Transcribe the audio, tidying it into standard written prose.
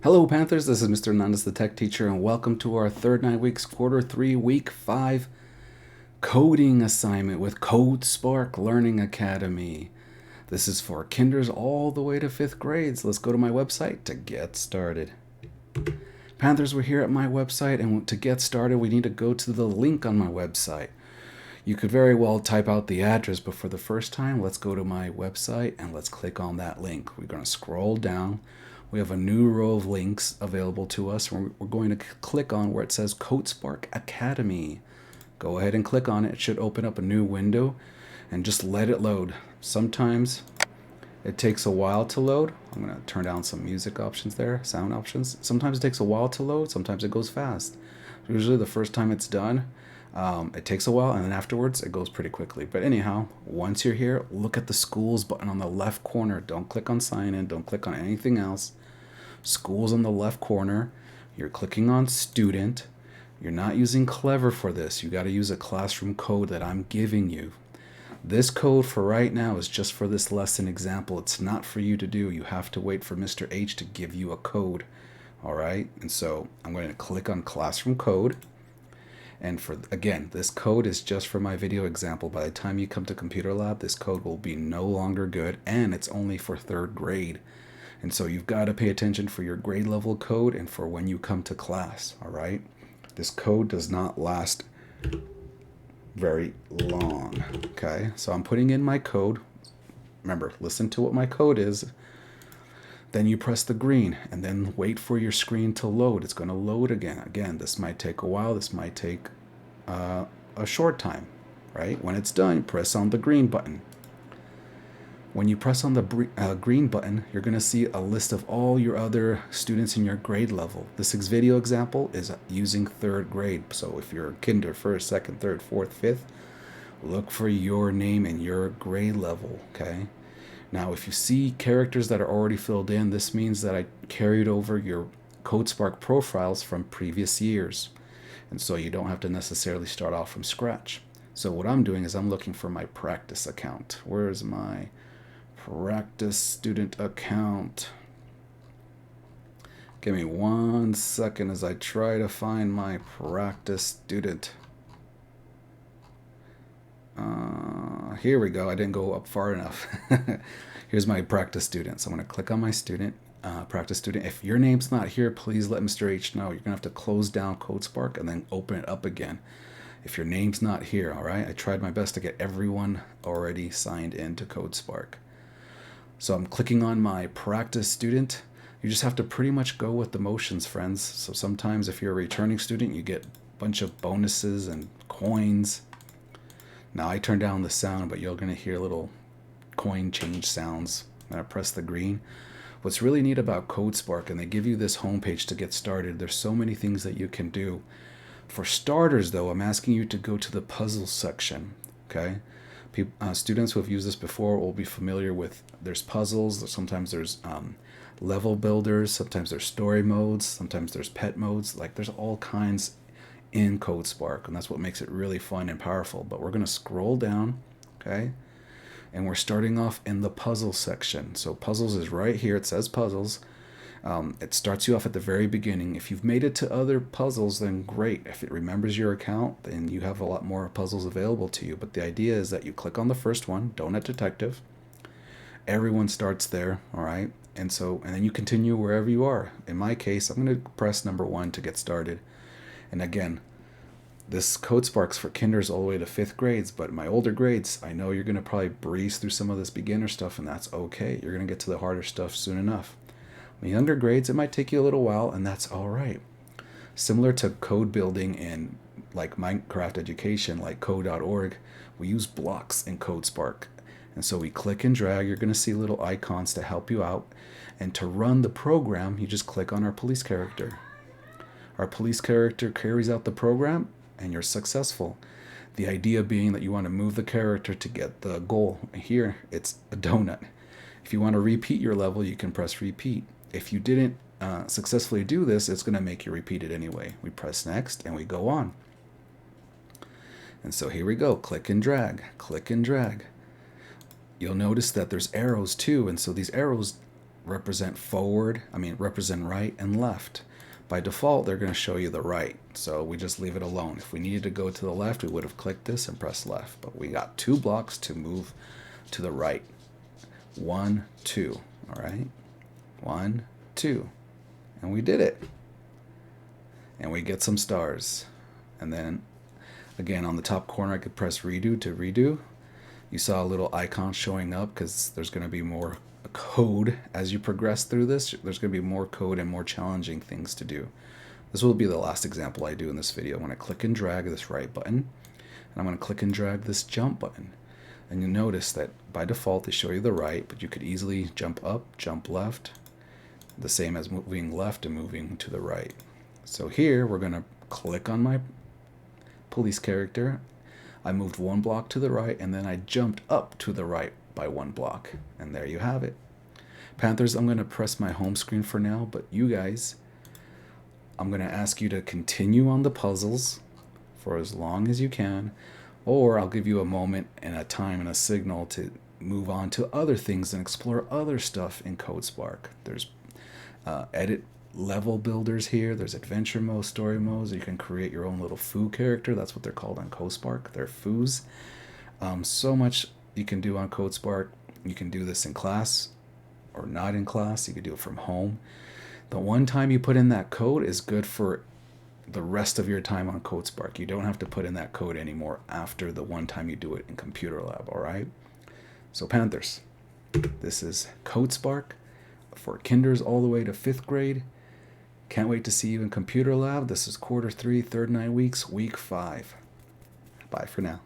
Hello Panthers, this is Mr. Hernandez the Tech Teacher, and welcome to our third 9 weeks, quarter 3, week 5 coding assignment with CodeSpark Learning Academy. This is for kinders all the way to 5th grades. Let's go to my website to get started. Panthers, we're here at my website, and to get started we need to go to the link on my website. You could very well type out the address, but for the first time, let's go to my website and let's click on that link. We're going to scroll down. We have a new row of links available to us. We're going to click on where it says CodeSpark Academy. Go ahead and click on it. It should open up a new window and just let it load. Sometimes it takes a while to load. I'm going to turn down some music options there, sound options. Sometimes it takes a while to load. Sometimes it goes fast. Usually the first time it's done, it takes a while, and then afterwards it goes pretty quickly. But anyhow, once you're here, look at the schools button on the left corner. Don't click on sign in. Don't click on anything else. Schools on the left corner. You're clicking on student. You're not using Clever for this. You got to use a classroom code that I'm giving you. This code for right now is just for this lesson example. It's not for you to do. You have to wait for Mr. H to give you a code. All right. And so I'm going to click on classroom code. And again, this code is just for my video example. By the time you come to computer lab, this code will be no longer good, and it's only for 3rd grade. And so you've got to pay attention for your grade level code and for when you come to class, all right? This code does not last very long, okay? So I'm putting in my code. Remember, listen to what my code is. Then you press the green and then wait for your screen to load. It's going to load again. Again, this might take a while. This might take a short time, right? When it's done, press on the green button. When you press on the green button, you're going to see a list of all your other students in your grade level. This video example is using 3rd grade. So if you're kinder, 1st, 2nd, 3rd, 4th, 5th, look for your name and your grade level, okay? Now, if you see characters that are already filled in, this means that I carried over your CodeSpark profiles from previous years. And so you don't have to necessarily start off from scratch. So what I'm doing is I'm looking for my practice account. Where's my practice student account? Give me 1 second as I try to find my practice student. Here we go. I didn't go up far enough. Here's my practice student. So I'm going to click on my student, practice student. If your name's not here, please let Mr. H know. You're going to have to close down CodeSpark and then open it up again if your name's not here, all right? I tried my best to get everyone already signed in to CodeSpark. So I'm clicking on my practice student. You just have to pretty much go with the motions, friends. So sometimes if you're a returning student, you get a bunch of bonuses and coins. Now I turned down the sound, but you're going to hear little coin change sounds. I'm going to press the green. What's really neat about CodeSpark, and they give you this homepage to get started, there's so many things that you can do. For starters, though, I'm asking you to go to the puzzle section, okay? Students who have used this before will be familiar with, there's puzzles, sometimes there's level builders, sometimes there's story modes, sometimes there's pet modes. Like, there's all kinds in CodeSpark, and that's what makes it really fun and powerful. But we're going to scroll down, okay? And we're starting off in the puzzle section. So puzzles is right here. It says puzzles. It starts you off at the very beginning. If you've made it to other puzzles, then great. If it remembers your account, then you have a lot more puzzles available to you. But the idea is that you click on the first one, Donut Detective. Everyone starts there, all right? And then you continue wherever you are. In my case, I'm going to press number 1 to get started. And again, this CodeSpark's for kinders all the way to 5th grades, but my older grades, I know you're going to probably breeze through some of this beginner stuff, and that's okay. You're going to get to the harder stuff soon enough. The younger grades, it might take you a little while, and that's all right. Similar to code building in like Minecraft education, like code.org, we use blocks in CodeSpark. And so we click and drag. You're going to see little icons to help you out. And to run the program, you just click on our police character. Our police character carries out the program, and you're successful. The idea being that you want to move the character to get the goal. Here, it's a donut. If you want to repeat your level, you can press repeat. If you didn't successfully do this, it's going to make you repeat it anyway. We press next, and we go on. And so here we go. Click and drag. Click and drag. You'll notice that there's arrows too, and so these arrows represent right and left. By default, they're going to show you the right, so we just leave it alone. If we needed to go to the left, we would have clicked this and pressed left, but we got 2 blocks to move to the right. 1, 2, all right? 1, 2, and we did it. And we get some stars. And then, again, on the top corner, I could press redo to redo. You saw a little icon showing up because there's going to be more code as you progress through this. There's going to be more code and more challenging things to do. This will be the last example I do in this video. I'm going to click and drag this right button, and I'm going to click and drag this jump button. And you notice that by default they show you the right, but you could easily jump up, jump left, the same as moving left and moving to the right. So here we're going to click on my police character. I moved 1 block to the right, and then I jumped up to the right by 1 block. And there you have it. Panthers, I'm going to press my home screen for now, but you guys, I'm going to ask you to continue on the puzzles for as long as you can, or I'll give you a moment and a time and a signal to move on to other things and explore other stuff in CodeSpark. There's edit level builders here. There's adventure mode, story modes. You can create your own little foo character. That's what they're called on CodeSpark. They're foos. So much you can do on CodeSpark. You can do this in class or not in class. You can do it from home. The one time you put in that code is good for the rest of your time on CodeSpark. You don't have to put in that code anymore after the one time you do it in Computer Lab, all right? So Panthers, this is CodeSpark for kinders all the way to 5th grade. Can't wait to see you in Computer Lab. This is quarter 3, third 9 weeks, week 5. Bye for now.